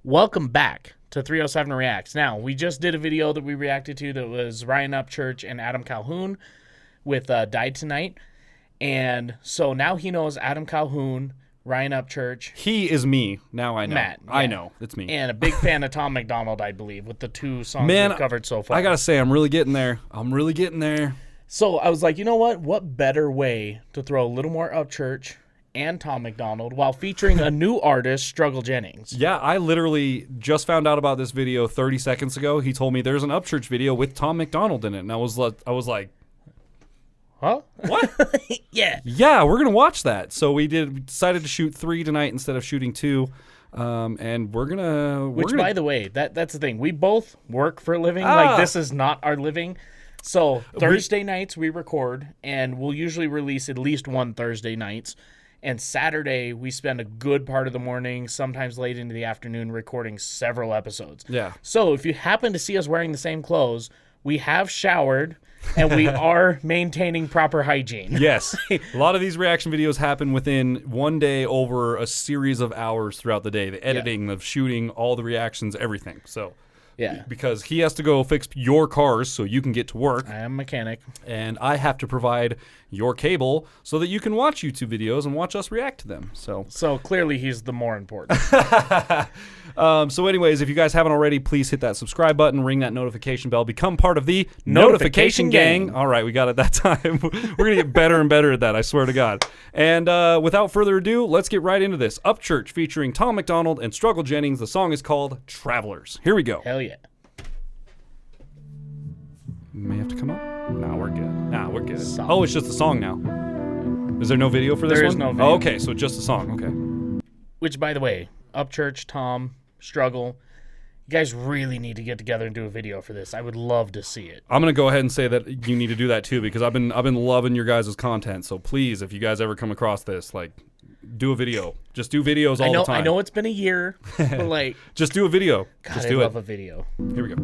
Welcome back to 307 Reacts. Now, we just did a video that we reacted to that was Ryan Upchurch and Adam Calhoun with Died Tonight. And so now he knows Adam Calhoun, Ryan Upchurch. He is me. Now I know. Matt. Yeah. I know. It's me. And a big fan of Tom Macdonald, I believe, with the two songs we've covered so far. I got to say, I'm really getting there. So I was like, you know what? What better way to throw a little more Upchurch and Tom Macdonald while featuring a new artist, Struggle Jennings. Yeah, I literally just found out about this video 30 seconds ago. He told me there's an Upchurch video with Tom Macdonald in it, and I was like, huh? What? Yeah. Yeah, we're gonna watch that. So we decided to shoot 3 tonight instead of shooting 2, and we're gonna. By the way, that's the thing. We both work for a living. Like, this is not our living. So Thursday nights we record, and we'll usually release at least one Thursday nights. And Saturday, we spend a good part of the morning, sometimes late into the afternoon, recording several episodes. Yeah. So if you happen to see us wearing the same clothes, we have showered, and we are maintaining proper hygiene. Yes. A lot of these reaction videos happen within one day over a series of hours throughout the day. The editing, the shooting, all the reactions, everything. So... yeah. Because he has to go fix your cars so you can get to work. I am a mechanic. And I have to provide your cable so that you can watch YouTube videos and watch us react to them. So clearly he's the more important. So anyways, if you guys haven't already, please hit that subscribe button, ring that notification bell, become part of the notification gang. All right, we got it that time. We're going to get better and better at that, I swear to God. And without further ado, let's get right into this. Upchurch featuring Tom Macdonald and Struggle Jennings. The song is called Travelers. Here we go. Hell yeah. May have to come up. No, we're good. Oh, it's just a song now. Is there no video for this one? There is no video. Oh, okay, so just a song. Okay. Which, by the way, Upchurch, Tom, Struggle, you guys really need to get together and do a video for this. I would love to see it. I'm gonna go ahead and say that you need to do that too, because I've been loving your guys' content. So please, if you guys ever come across this, like, do a video. Just do videos all the time. I know it's been a year, but like, just do a video. God, just I do love it. a video. Here we go.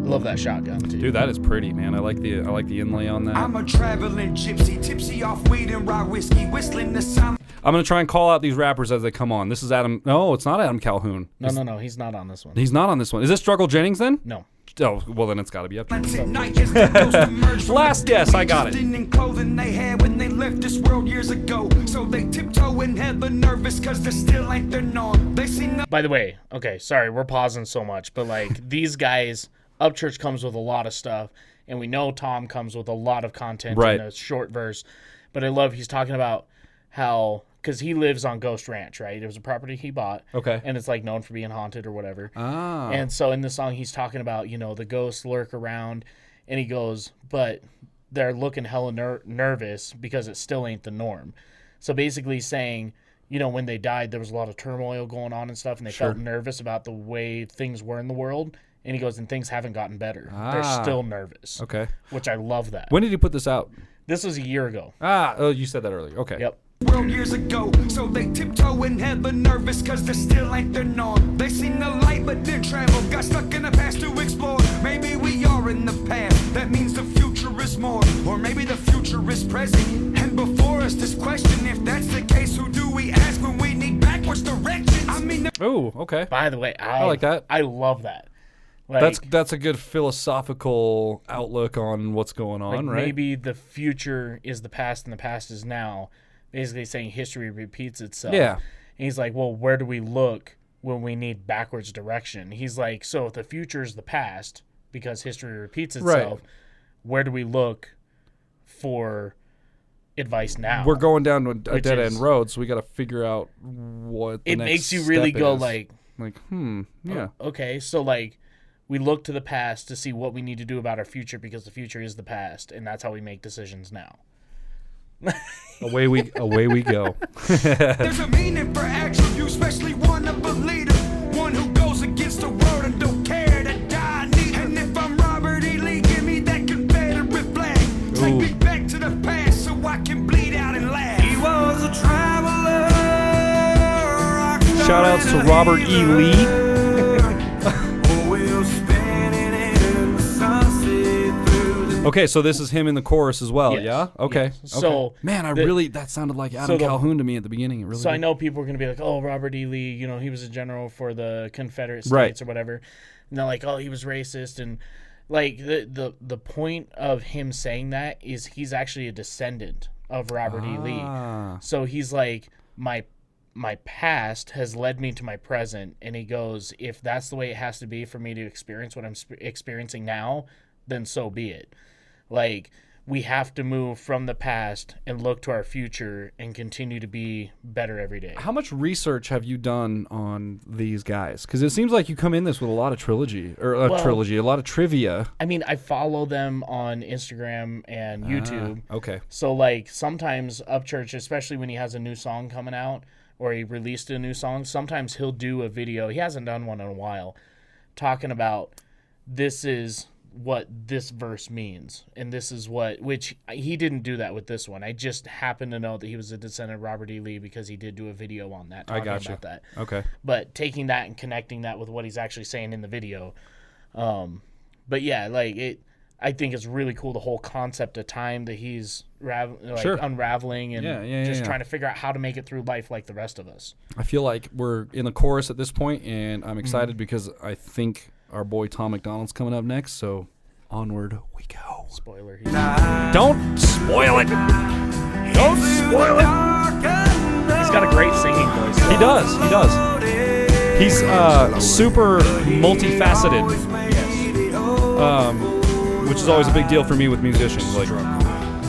Love that shotgun too. Dude, that is pretty, man. I like the inlay on that. I'm a traveling gypsy, tipsy off weed and rye whiskey, whistling the sound. I'm gonna try and call out these rappers as they come on. This is Adam. No, it's not Adam Calhoun. No, he's not on this one. He's not on this one. Is this Struggle Jennings then? No. Oh, well then it's got to be up. Last guess, I got it. In clothing they had when they left this world years ago, so they tiptoe in hella nervous because they still ain't their norm. They see no. By the way, okay, sorry, we're pausing so much, but like these guys, Upchurch comes with a lot of stuff, and we know Tom comes with a lot of content in a short verse. But I love he's talking about how, because he lives on Ghost Ranch, right? It was a property he bought. Okay. And it's like known for being haunted or whatever. Ah. And so in the song he's talking about, you know, the ghosts lurk around, and he goes, but they're looking hella nervous because it still ain't the norm. So basically saying, you know, when they died, there was a lot of turmoil going on and stuff, and they felt nervous about the way things were in the world. And he goes, and things haven't gotten better. They're still nervous. Okay. Which I love that. When did he put this out? This was a year ago. Ah, oh, you said that earlier. Okay. Yep. World years ago, so they tiptoe in hella nervous because they still ain't their norm. They seen the light but didn't travel, got stuck in the past to explore. Maybe we are in the past, that means the future is more. Or maybe the future is present, and before us this question, if that's the case, who do we ask when we need backwards directions? I mean, oh, okay. By the way, I like that. I love that. Like, that's a good philosophical outlook on what's going on, like right? Maybe the future is the past and the past is now. Basically saying history repeats itself. Yeah. And he's like, well, where do we look when we need backwards direction? He's like, so if the future is the past because history repeats itself, where do we look for advice now? We're going down a dead-end road, so we got to figure out what the it next makes you really step go is. like, yeah. Okay, so like we look to the past to see what we need to do about our future because the future is the past, and that's how we make decisions now. away we go. there's a meaning for action, you especially one of a leader, one who goes against the world and don't care to die neither. And if I'm Robert E. Lee, give me that Confederate flag. Take me back to the past so I can bleed out and laugh. He was a traveler. Shout outs to Robert E. Lee. Okay, so this is him in the chorus as well, Yes, yeah? Okay. yes. Okay. So man, that sounded like Adam Calhoun to me at the beginning. It really So I did. know people are going to be like, oh, Robert E. Lee, you know, he was a general for the Confederate States Right. or whatever. And they're like, oh, he was racist. And like the point of him saying that is he's actually a descendant of Robert E. Lee. So he's like, my past has led me to my present. And he goes, if that's the way it has to be for me to experience what I'm experiencing now, then so be it. Like, we have to move from the past and look to our future and continue to be better every day. How much research have you done on these guys? Because it seems like you come in this with a lot of a lot of trivia. I mean, I follow them on Instagram and YouTube. Okay. So, like, sometimes Upchurch, especially when he has a new song coming out or he released a new song, sometimes he'll do a video. He hasn't done one in a while, talking about this is what this verse means, and this is which he didn't do that with this one. I just happen to know that he was a descendant of Robert E. Lee because he did do a video on that talking about that. Okay. But taking that and connecting that with what he's actually saying in the video, but yeah, like I think it's really cool, the whole concept of time that he's unraveling and trying to figure out how to make it through life like the rest of us. I feel like we're in the chorus at this point, and I'm excited because I think our boy Tom Macdonald's coming up next, so onward we go. Spoiler. Don't spoil it! Don't spoil it! He's got a great singing voice. He does. He's super multifaceted, which is always a big deal for me with musicians. Like,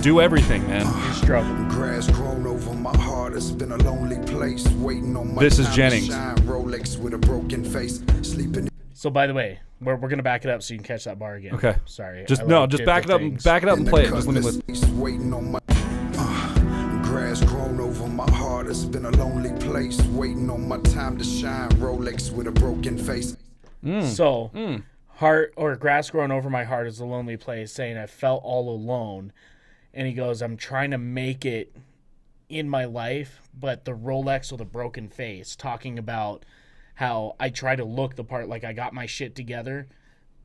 do everything, man. Struggle. Grass grown over my heart. It's been a lonely place, waiting on my This is time to Jennings. shine. Rolex with a broken face, sleeping. So by the way, we're gonna back it up so you can catch that bar again. Okay. Sorry. Just I no, like just different back it up things. and play it. Just let me listen. Waiting on my grass grown over my heart. It's been a lonely place, waiting on my time to shine. Rolex with a broken face. So, heart or grass growing over my heart is a lonely place, saying I felt all alone. And he goes, I'm trying to make it in my life, but the Rolex with a broken face, talking about how I try to look the part, like I got my shit together,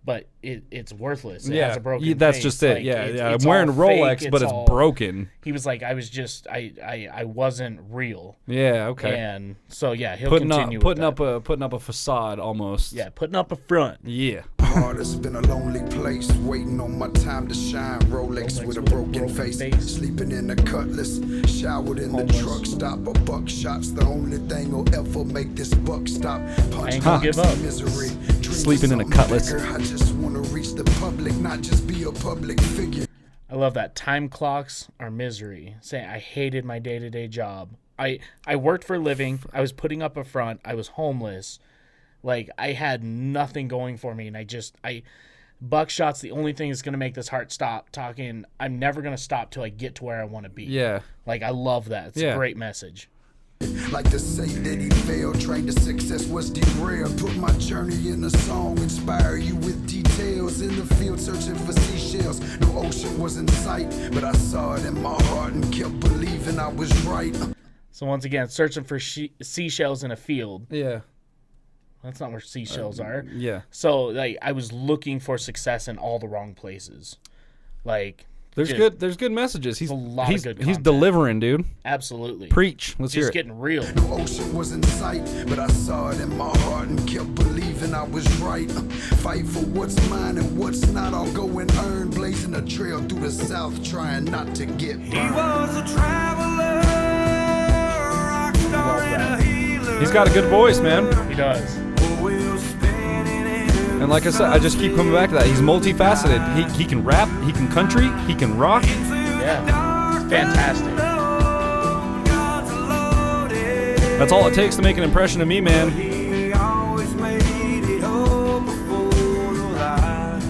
but it's worthless. It has a broken that's face. just it. Like, I'm it's wearing a all Rolex, fake, but it's all- broken. He was like, I was just, I wasn't real. Yeah, okay. And so, yeah, he'll Putting continue up with putting up a facade almost. yeah, putting up a front. Yeah. Heart, it's been a lonely place, waiting on my time to shine. Rolex with a broken face, sleeping in a cutlass, showered in the truck stop. A buckshot's the only thing will ever make this buck stop. Punch ain't gonna give up. misery, Sleeping in a cutlass. I just wanna reach the public, not just be a public figure. I love that. Time clocks are misery. Saying I hated my day-to-day job. I worked for a living. I was putting up a front. I was homeless. Like, I had nothing going for me, and buckshot's the only thing that's going to make this heart stop talking. I'm never going to stop till I get to where I want to be. Yeah. Like, I love that. It's a great message. Like to say that he failed, trained to success was derailed. Put my journey in a song, inspire you with details. In the field searching for seashells, no ocean was in sight, but I saw it in my heart and kept believing I was right. So, once again, searching for seashells in a field. Yeah. That's not where seashells are. Yeah. So, like, I was looking for success in all the wrong places. Like, There's good messages. He's a lot of good He's content. delivering, dude. absolutely. Preach. Let's hear Just it. getting real. No ocean was in sight, but I saw it in my heart and kept believing I was right. Fight for what's mine and what's not, I'll go and earn. Blazing a trail through the south, trying not to get burned. He was a traveler, rock star and a healer. He's got a good voice, man. He does. Wheels spinning in And like I said, I just keep coming back to that. He's multifaceted. He can rap, he can country, he can rock. Yeah. It's fantastic. God's loaded. That's all it takes to make an impression of me, man. He always made it all before the light.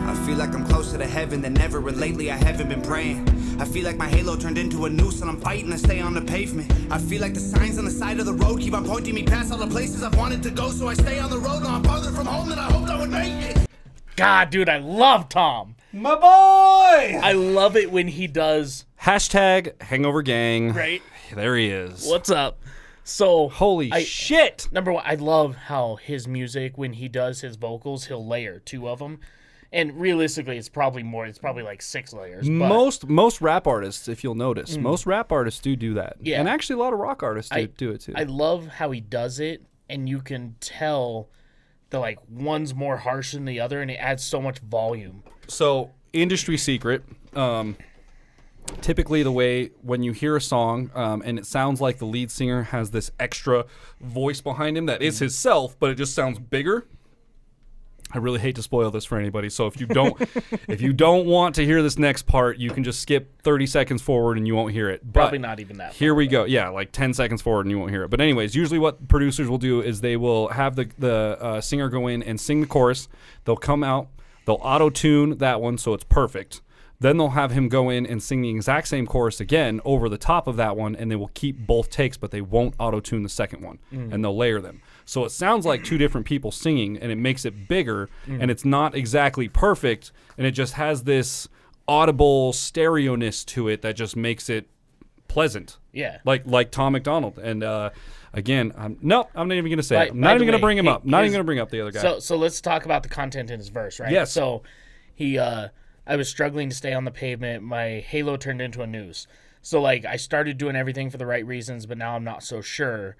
I feel like I'm closer to heaven than ever, and lately I haven't been praying. I feel like my halo turned into a noose and I'm fighting to stay on the pavement. I feel like the signs on the side of the road keep on pointing me past all the places I've wanted to go, so I stay on the road and I'm farther from home than I hoped I would make it. God, dude, I love Tom. My boy! I love it when he does. Hashtag Hangover Gang. Right? There he is. What's up? So Holy shit! Number one, I love how his music, when he does his vocals, he'll layer 2 of them. And realistically, it's probably more. It's probably like 6 layers. But Most rap artists, if you'll notice, most rap artists do that. Yeah. And actually, a lot of rock artists do it too. I love how he does it, and you can tell that like one's more harsh than the other, and it adds so much volume. So, industry secret. Typically, the way when you hear a song and it sounds like the lead singer has this extra voice behind him that is his self, but it just sounds bigger. I really hate to spoil this for anybody. So if you don't want to hear this next part, you can just skip 30 seconds forward and you won't hear it. But Probably not even that. Here we go. Yeah, like 10 seconds forward and you won't hear it. But anyways, usually what producers will do is they will have the singer go in and sing the chorus. They'll come out. They'll auto-tune that one so it's perfect. Then they'll have him go in and sing the exact same chorus again over the top of that one, and they will keep both takes, but they won't auto-tune the second one, and they'll layer them. So it sounds like 2 different people singing, and it makes it bigger, and it's not exactly perfect, and it just has this audible stereo-ness to it that just makes it pleasant. Yeah. Like Tom Macdonald. And again, I'm not even going to say it. I'm By not the even going to way, bring him up. Not even going to bring up the other guy. So let's talk about the content in his verse, right? Yes. So I was struggling to stay on the pavement. My halo turned into a noose. So, like, I started doing everything for the right reasons, but now I'm not so sure.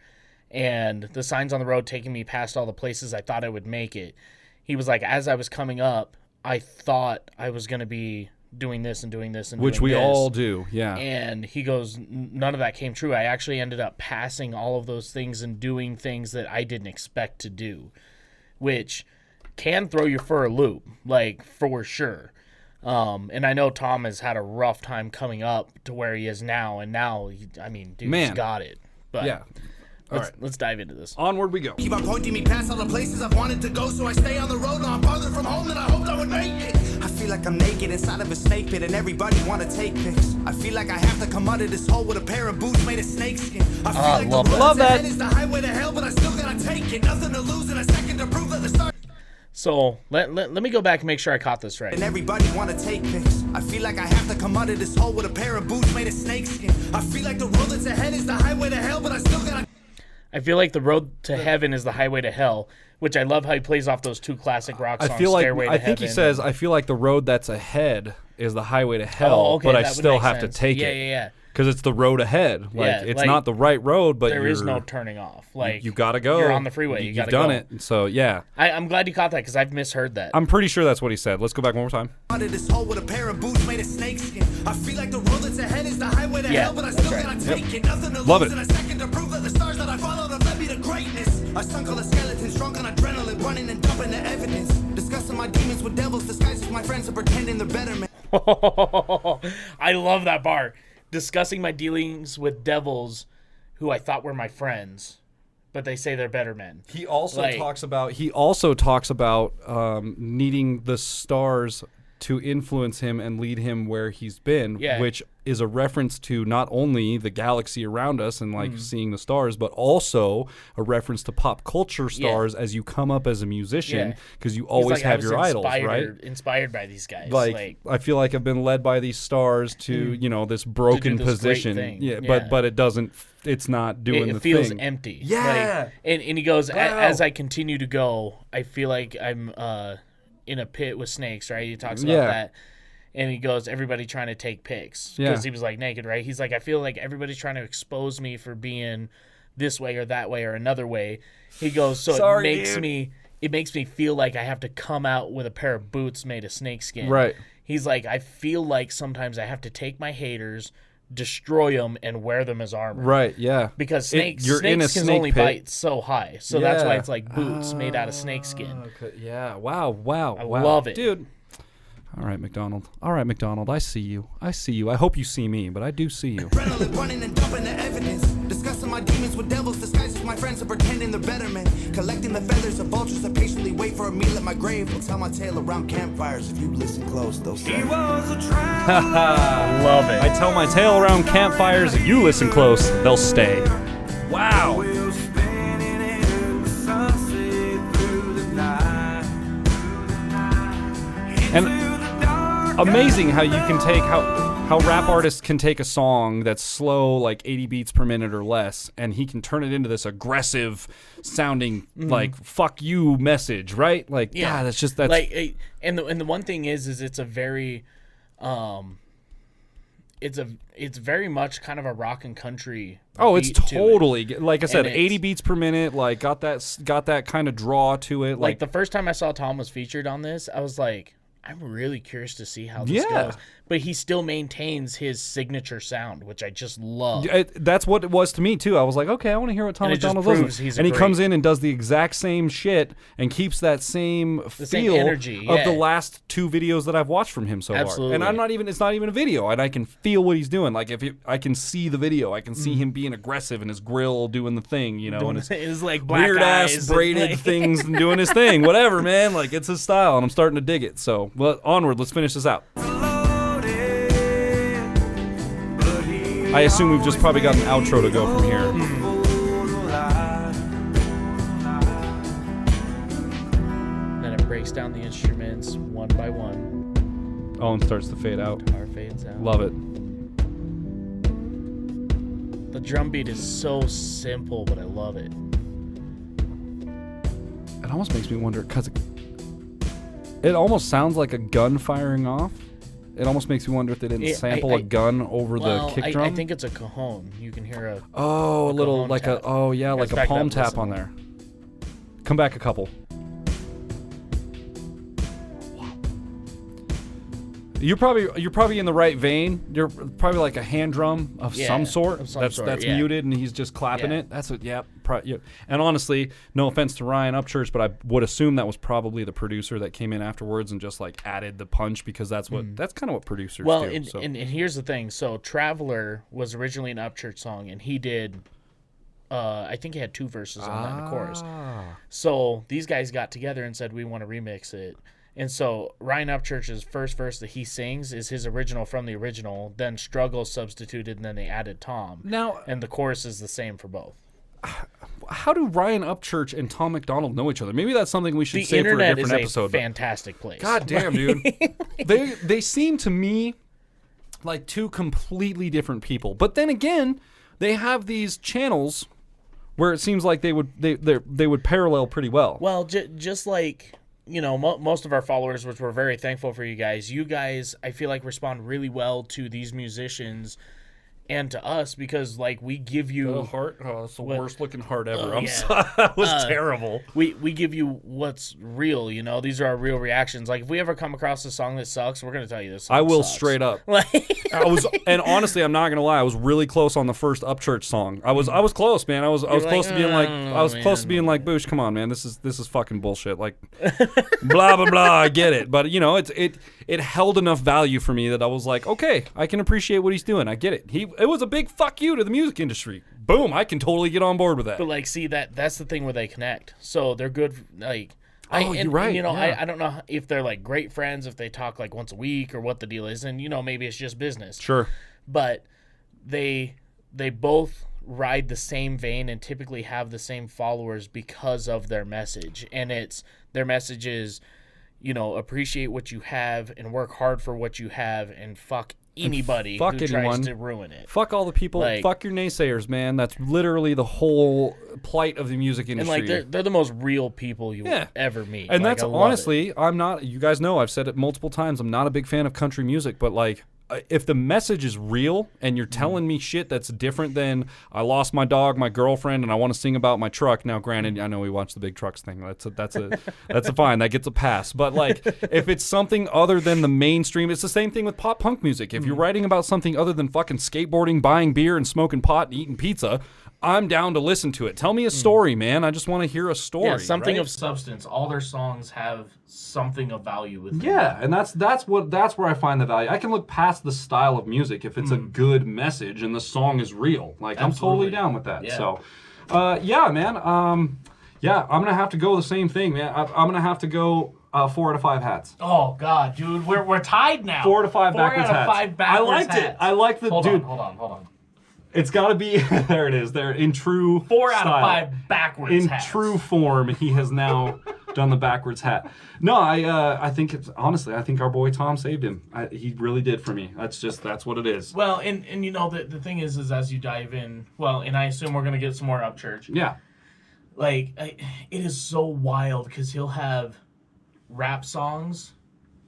And the signs on the road taking me past all the places I thought I would make it. He was like, as I was coming up, I thought I was going to be doing this and doing this and Which doing we this. all do, yeah. And he goes, none of that came true. I actually ended up passing all of those things and doing things that I didn't expect to do, which can throw you for a loop, like, for sure. And I know Tom has had a rough time coming up to where he is now, and now, he's got it. But Yeah. let's dive into this. Onward we go. Keep on pointing me past all the places I've wanted to go, so I stay on the road. Now I'm farther from home than I hoped I would make it. I feel like I'm naked inside of a snake pit, and everybody wanna take pics. I feel like I have to come out of this hole with a pair of boots made of snakeskin. I feel like love the that. road Love that. ahead is the highway to hell, but I still gotta take it. Nothing to lose in a second to prove that the start. So let me go back and make sure I caught this right. And everybody wanna take pics. I feel like I have to come out of this hole with a pair of boots made of snakeskin. I feel like the road that's ahead is the highway to hell, but I still gotta. I feel like the road to heaven is the highway to hell, which I love how he plays off those 2 classic rock songs. I feel like Stairway to I think he Heaven. says I feel like the road that's ahead is the highway to hell, Oh, okay, but I that would still make have sense. to take Yeah, it. yeah. Because it's the road ahead. Like Yeah, it's like, not the right road, but There is no turning off. Like you gotta go. You're on the freeway. You gotta You've done go. it. So yeah, I'm glad you caught that because I've misheard that. I'm pretty sure that's what he said. Let's go back one more time. Out of this hole with a pair of boots made of snakeskin. I feel like the road that's ahead is the highway to Yeah, hell, but I that's still right. gotta take it. Nothing to Love lose it. in a second to prove that the stars that I followed have led me to greatness. I sunk all the skeletons, drunk on adrenaline, running and dumping the evidence. Discussing my demons with devils disguised as my friends and pretending they're better men. I love that bar. Discussing my dealings with devils who I thought were my friends, but they say they're better men. He also Like- talks about needing the stars to influence him and lead him where he's been, Yeah. which is a reference to not only the galaxy around us and like seeing the stars, but also a reference to pop culture stars as you come up as a musician, Yeah. because you He's always like, I have was your idols, right? Inspired by these guys. Like I feel like I've been led by these stars to this broken this great position. thing. Yeah, Yeah. but it doesn't. It's not doing it the feels thing. empty. Yeah. Like, and he goes, Wow. as I continue to go, I feel like I'm in a pit with snakes, right? He talks about Yeah. that. And he goes, everybody trying to take pics. Yeah. Because he was like naked, right? He's like, I feel like everybody's trying to expose me for being this way or that way or another way. He goes, so Sorry, it makes me feel like I have to come out with a pair of boots made of snakeskin. Right. He's like, I feel like sometimes I have to take my haters, destroy them, and wear them as armor. Right. Yeah. Because You're in a snakes can snake only pit. bite so high. So that's why Yeah. it's like boots made out of snakeskin. Okay. Yeah. Wow. I love it. dude. All right, McDonald. I see you. I hope you see me, but I do see you. Adrenaline running and dumping the evidence. Discussing my demons with devils disguised as my friends and pretending they're better men. Collecting the feathers of vultures that patiently wait for a meal at my grave. I'll tell my tale around campfires. If you listen close, they'll say. He was a traveler. Love it. I tell my tale around campfires. If you listen close, they'll stay. Wow. We'll spin it in the sunset through the night. And amazing how you can take how how rap artists can take a song that's slow, like 80 beats per minute or less, and he can turn it into this aggressive sounding, like, fuck you message, right? Like, yeah, that's like, and the one thing is it's a very, it's very much kind of a rock and country. Oh, it's beat to totally, it. like I said, 80 beats per minute, like, got that kind of draw to it. Like the first time I saw Tom was featured on this, I was like, I'm really curious to see how this goes. But he still maintains his signature sound, which I just love. That's what it was to me, too. I was like, okay, I want to hear what Tom Macdonald does. And he comes in and does the exact same shit and keeps that same feel energy, of the last 2 videos that I've watched from him so far. And it's not even a video, and I can feel what he's doing. Like, I can see the video. I can see him being aggressive and his grill doing the thing, you know, doing and his like black weird-ass braided things and doing his thing. Whatever, man. Like, it's his style, and I'm starting to dig it. So, well, onward. Let's finish this out. I assume we've just probably got an outro to go from here. Then it breaks down the instruments one by one. Oh, and starts to fade out. Guitar fades out. Love it. The drum beat is so simple, but I love it. It almost makes me wonder, because it almost sounds like a gun firing off. It almost makes me wonder if they didn't sample a gun over the kick drum. I think it's a cajon. You can hear a little like tap. like a palm tap on there. Come back a couple. You're probably in the right vein. You're probably like a hand drum of some sort. That's muted and he's just clapping it. That's what. Yeah. And honestly, no offense to Ryan Upchurch, but I would assume that was probably the producer that came in afterwards and just like added the punch, because that's kind of what producers do. And here's the thing. So Traveler was originally an Upchurch song, and he did. I think he had 2 verses on that in the chorus. So these guys got together and said, we want to remix it. And so Ryan Upchurch's first verse that he sings is his original from the original. Then Struggle substituted, and then they added Tom. And the chorus is the same for both. How do Ryan Upchurch and Tom Macdonald know each other? Maybe that's something we should say for a different episode. The internet is a fantastic place. God damn, dude. They seem to me like 2 completely different people. But then again, they have these channels where it seems like they would parallel pretty well. Well, just like, you know, most of our followers, which we're very thankful for you guys, I feel like respond really well to these musicians and to us, because like we give you the heart. Oh, it's the worst looking heart ever. I'm sorry, that was terrible. We give you what's real. You know, these are our real reactions. Like if we ever come across a song that sucks, we're gonna tell you this song I will sucks. Straight up. And honestly, I'm not gonna lie, I was really close on the first Upchurch song. I was close, man. I was close to being like, close to being like, Boosh, come on, man, this is fucking bullshit. Like, blah blah blah. I get it, but you know, it held enough value for me that I was like, okay, I can appreciate what he's doing. I get it. It was a big fuck you to the music industry. Boom, I can totally get on board with that. But like, see, that's the thing where they connect. So they're good. Like, you're right. And, you know, yeah. I don't know if they're like great friends, if they talk like once a week or what the deal is, and you know, maybe it's just business. Sure. But they both ride the same vein and typically have the same followers because of their message, and their message is, you know, appreciate what you have and work hard for what you have, and fuck anybody who tries to ruin it. Fuck all the people. Like, fuck your naysayers, man. That's literally the whole plight of the music industry. And like they're the most real people you will ever meet. And like, that's honestly, I'm not. You guys know I've said it multiple times. I'm not a big fan of country music, but like, if the message is real and you're telling me shit that's different than I lost my dog, my girlfriend, and I want to sing about my truck. Now, granted, I know we watched the Big Trucks thing. That's a fine. That gets a pass. But like, if it's something other than the mainstream, it's the same thing with pop punk music. If you're writing about something other than fucking skateboarding, buying beer, and smoking pot and eating pizza, I'm down to listen to it. Tell me a story, man. I just want to hear a story. Yeah, something right? of substance. All their songs have something of value with them. Yeah, and that's where I find the value. I can look past the style of music if it's a good message and the song is real. Like, absolutely. I'm totally down with that. Yeah. So, yeah, man. I'm gonna have to go the same thing, man. I'm gonna have to go 4 out of 5 hats. Oh God, dude, we're tied now. 4 out of 5 backwards hats. 4 out of 5 backwards I liked hats. it. I liked the dude. Hold on. It's got to be. There it is. There in true 4 out style. of 5 backwards in hats. true form. He has now done the backwards hat. No, I think it's honestly, I think our boy Tom saved him. He really did for me. That's what it is. Well, and you know the thing is as you dive in, well, and I assume we're gonna get some more Upchurch. Yeah. Like it is so wild because he'll have rap songs,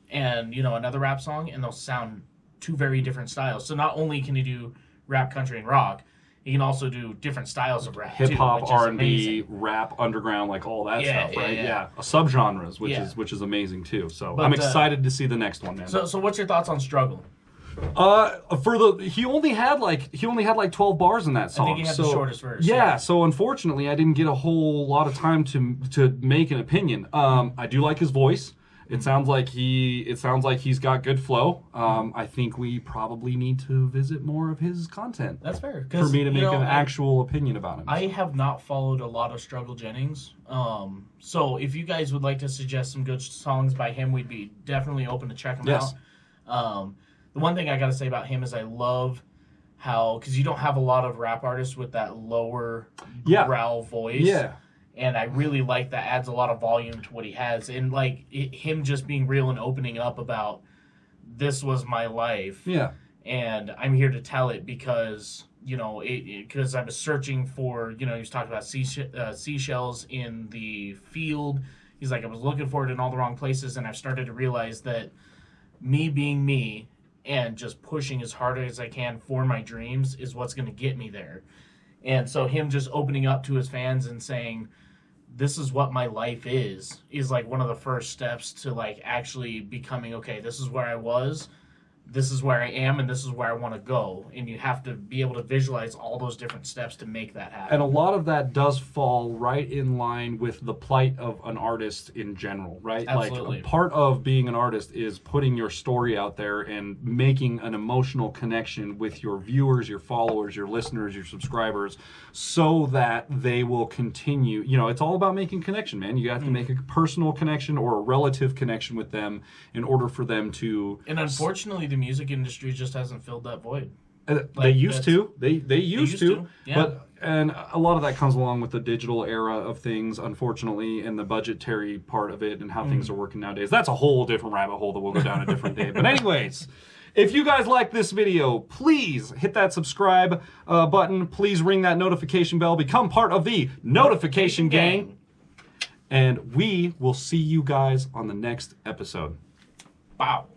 and another rap song, and they'll sound two very different styles. So not only can he do rap, country, and rock, he can also do different styles of rap. Hip hop, which is R&B, amazing. rap, underground, like all that Yeah, stuff, right? yeah. Subgenres, Yeah. which is amazing too. So But, I'm excited to see the next one, man. So what's your thoughts on Struggle? He only had like 12 bars in that song. I think he had the shortest verse. Yeah, so unfortunately I didn't get a whole lot of time to make an opinion. I do like his voice. It sounds like he's got good flow. I think we probably need to visit more of his content. That's fair. For me to make an actual opinion about him. I have not followed a lot of Struggle Jennings. So if you guys would like to suggest some good songs by him, we'd be definitely open to check them out. The one thing I got to say about him is I love how, because you don't have a lot of rap artists with that lower growl voice. Yeah. And I really like that adds a lot of volume to what he has. And like him just being real and opening up about this was my life. Yeah. And I'm here to tell it because, because I was searching for, he was talking about seashells in the field. He's like, I was looking for it in all the wrong places. And I've started to realize that me being me and just pushing as hard as I can for my dreams is what's going to get me there. And so him just opening up to his fans and saying, this is what my life is like one of the first steps to like actually becoming, okay, this is where I was, this is where I am, and this is where I want to go. And you have to be able to visualize all those different steps to make that happen. And a lot of that does fall right in line with the plight of an artist in general, right? Absolutely. Like, part of being an artist is putting your story out there and making an emotional connection with your viewers, your followers, your listeners, your subscribers, so that they will continue. It's all about making connection, man. You have to make a personal connection or a relative connection with them in order for them to... And unfortunately, the music industry just hasn't filled that void. They used to. They used to. Yeah. And a lot of that comes along with the digital era of things, unfortunately, and the budgetary part of it and how things are working nowadays. That's a whole different rabbit hole that we'll go down a different day. But anyways, if you guys like this video, please hit that subscribe button. Please ring that notification bell. Become part of the Notification Gang. And we will see you guys on the next episode. Wow.